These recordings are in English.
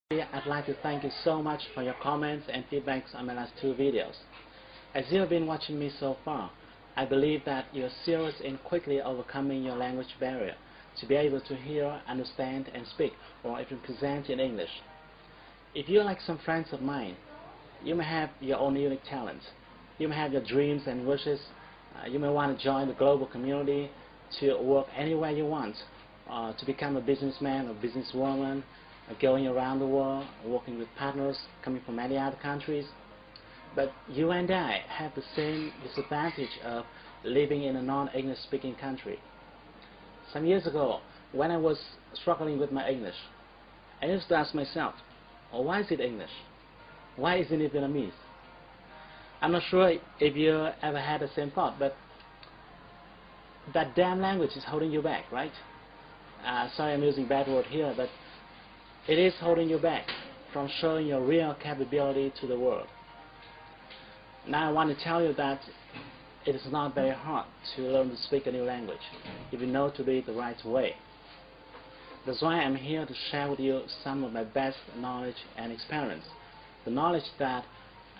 I'd like to thank you so much for your comments and feedbacks on my last two videos. As you have been watching me so far, I believe that you're serious in quickly overcoming your language barrier to be able to hear, understand, and speak, or even present in English. If you're like some friends of mine, you may have your own unique talents. You may have your dreams and wishes. You may want to join the global community to work anywhere you want, to become a businessman or businesswoman, going around the world, working with partners coming from many other countries. But you and I have the same disadvantage of living in a non-English speaking country. Some years ago, when I was struggling with my English, I used to ask myself, why is it English? Why isn't it Vietnamese? I'm not sure if you ever had the same thought, but that damn language is holding you back, right? Sorry I'm using bad word here, but it is holding you back from showing your real capability to the world. Now I want to tell you that it is not very hard to learn to speak a new language if you know to do it the right way. That's why I'm here to share with you some of my best knowledge and experience. The knowledge that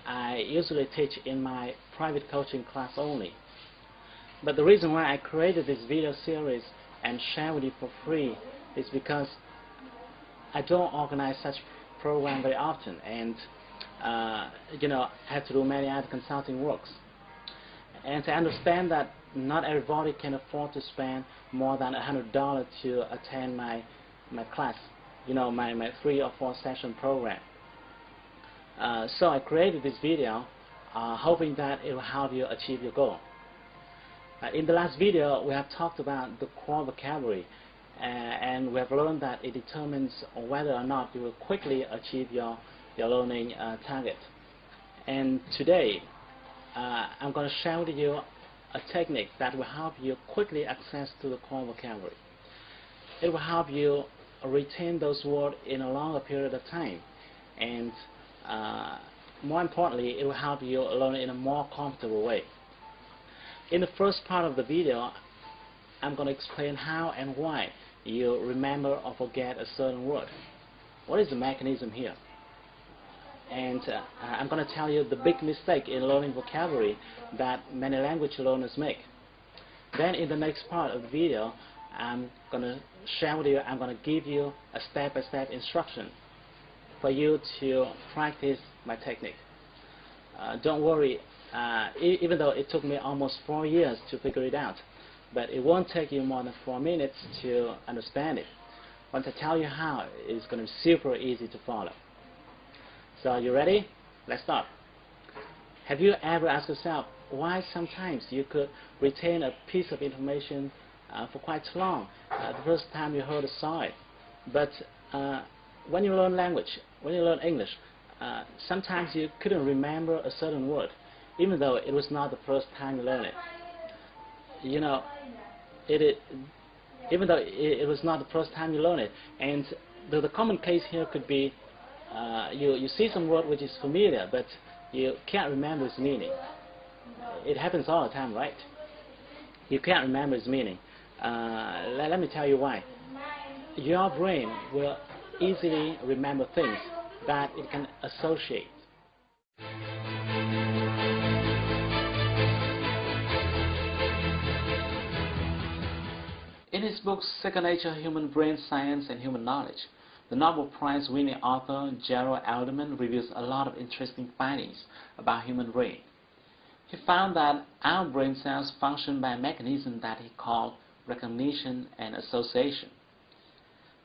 I usually teach in my private coaching class only. But the reason why I created this video series and share with you for free is because I don't organize such program very often, and I have to do many other consulting works. And I understand that not everybody can afford to spend more than $100 to attend my class, my 3 or 4 session program. So I created this video hoping that it will help you achieve your goal. In the last video, we have talked about the core vocabulary, and we have learned that it determines whether or not you will quickly achieve your learning target. And today, I'm going to share with you a technique that will help you quickly access to the core vocabulary. It will help you retain those words in a longer period of time, and more importantly, it will help you learn in a more comfortable way. In the first part of the video, I'm going to explain how and why you remember or forget a certain word. What is the mechanism here? And I'm going to tell you the big mistake in learning vocabulary that many language learners make. Then in the next part of the video, I'm going to share with you, I'm going to give you a step-by-step instruction for you to practice my technique. Don't worry, even though it took me almost 4 years to figure it out, but it won't take you more than 4 minutes to understand it. Once I tell you how, it's going to be super easy to follow. So are you ready? Let's start. Have you ever asked yourself why sometimes you could retain a piece of information for quite long the first time you heard or saw it, but when you learn language, when you learn English, sometimes you couldn't remember a certain word, even though it was not the first time you learned it. Even though it was not the first time you learned it, and the common case here could be you see some word which is familiar, but you can't remember its meaning. It happens all the time, right? You can't remember its meaning. Let me tell you why. Your brain will easily remember things that it can associate. In his book Second Nature, Human Brain Science and Human Knowledge, the Nobel Prize-winning author Gerald Alderman reveals a lot of interesting findings about human brain. He found that our brain cells function by a mechanism that he called recognition and association.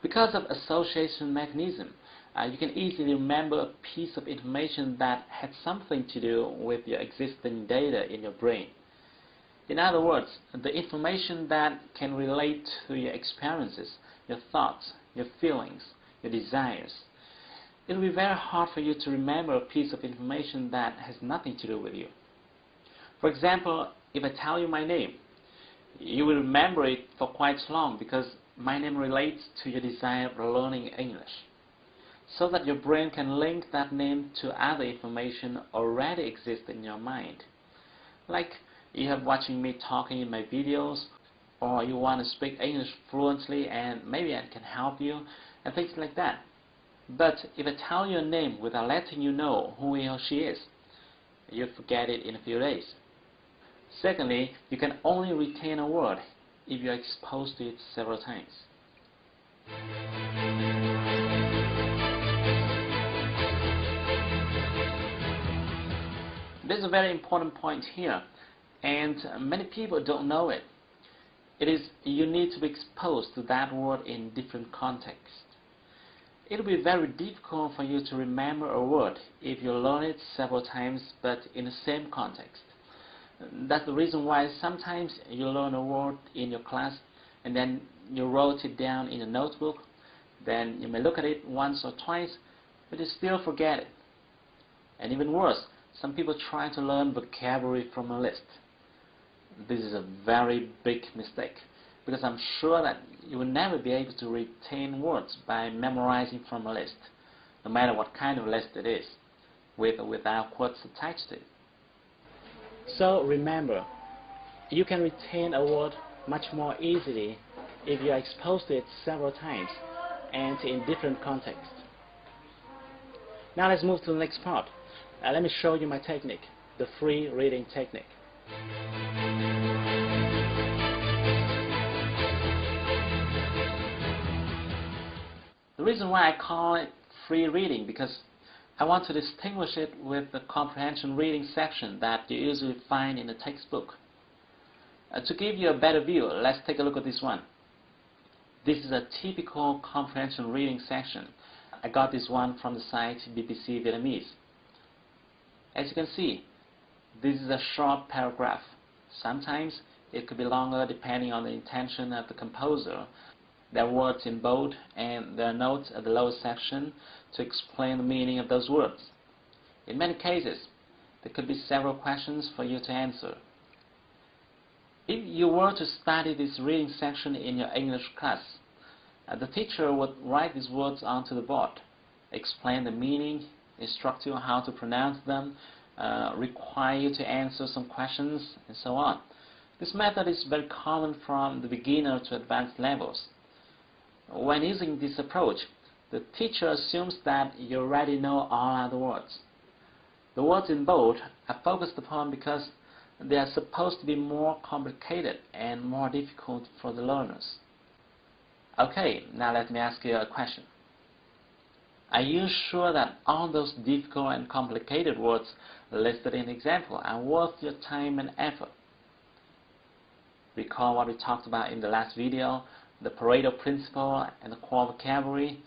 Because of association mechanism, you can easily remember a piece of information that had something to do with your existing data in your brain. In other words, the information that can relate to your experiences, your thoughts, your feelings, your desires. It will be very hard for you to remember a piece of information that has nothing to do with you. For example, if I tell you my name, you will remember it for quite long because my name relates to your desire for learning English, so that your brain can link that name to other information already exist in your mind. Like you have watching me talking in my videos, or you want to speak English fluently and maybe I can help you, and things like that. But if I tell you a name without letting you know who he or she is, you forget it in a few days. Secondly, you can only retain a word if you are exposed to it several times. There's a very important point here, and many people don't know it. It is you need to be exposed to that word in different contexts. It will be very difficult for you to remember a word if you learn it several times but in the same context. That's the reason why sometimes you learn a word in your class and then you wrote it down in a notebook. Then you may look at it once or twice, but you still forget it. And even worse, some people try to learn vocabulary from a list. This is a very big mistake, because I'm sure that you will never be able to retain words by memorizing from a list, no matter what kind of list it is, with or without quotes attached to it. So remember, you can retain a word much more easily if you are exposed to it several times and in different contexts. Now let's move to the next part. Let me show you my technique, the free reading technique. The reason why I call it free reading, because I want to distinguish it with the comprehension reading section that you usually find in the textbook. To give you a better view, let's take a look at this one. This is a typical comprehension reading section. I got this one from the site BBC Vietnamese. As you can see, this is a short paragraph. Sometimes it could be longer depending on the intention of the composer. There are words in bold and there are notes at the lower section to explain the meaning of those words. In many cases, there could be several questions for you to answer. If you were to study this reading section in your English class, the teacher would write these words onto the board, explain the meaning, instruct you on how to pronounce them, require you to answer some questions, and so on. This method is very common from the beginner to advanced levels. When using this approach, the teacher assumes that you already know all other words. The words in bold are focused upon because they are supposed to be more complicated and more difficult for the learners. Okay, now let me ask you a question. Are you sure that all those difficult and complicated words listed in the example are worth your time and effort? Recall what we talked about in the last video, the Pareto principle and the core vocabulary.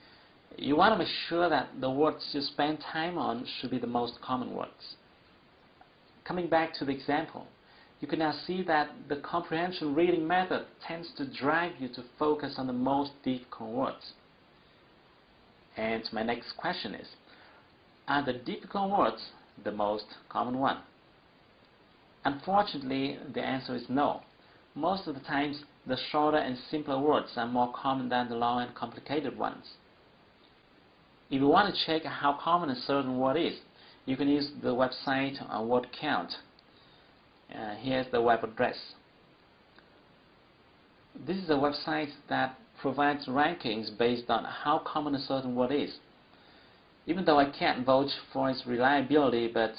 You want to make sure that the words you spend time on should be the most common words. Coming back to the example, you can now see that the comprehension reading method tends to drive you to focus on the most difficult words. And my next question is, are the difficult words the most common one? Unfortunately, the answer is no. Most of the times, the shorter and simpler words are more common than the long and complicated ones. If you want to check how common a certain word is, you can use the website Word Count. Here's the web address. This is a website that provides rankings based on how common a certain word is. Even though I can't vouch for its reliability, but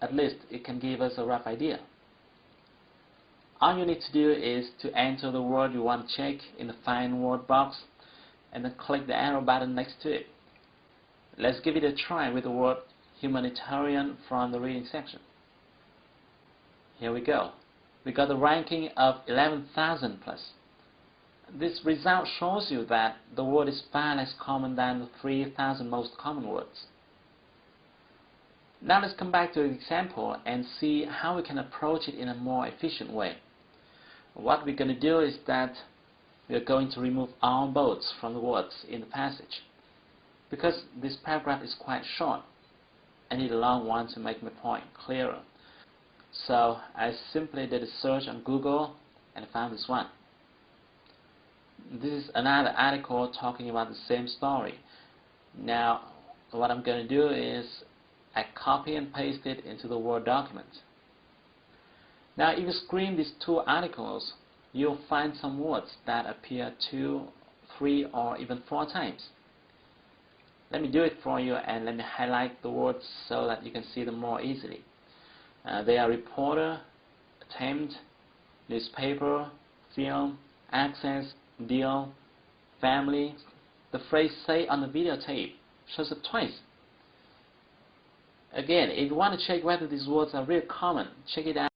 at least it can give us a rough idea. All you need to do is to enter the word you want to check in the Find Word box and then click the arrow button next to it. Let's give it a try with the word humanitarian from the reading section. Here we go. We got a ranking of 11,000 plus. This result shows you that the word is far less common than the 3,000 most common words. Now let's come back to the example and see how we can approach it in a more efficient way. What we're going to do is that we are going to remove all bolds from the words in the passage. Because this paragraph is quite short, I need a long one to make my point clearer. So I simply did a search on Google and found this one. This is another article talking about the same story. Now what I'm going to do is I copy and paste it into the Word document. Now if you screen these two articles, you'll find some words that appear 2, 3 or even 4 times. Let me do it for you, and let me highlight the words so that you can see them more easily. They are reporter, attempt, newspaper, film, access, deal, family. The phrase "say on the videotape" shows up twice. Again, if you want to check whether these words are really common, check it out.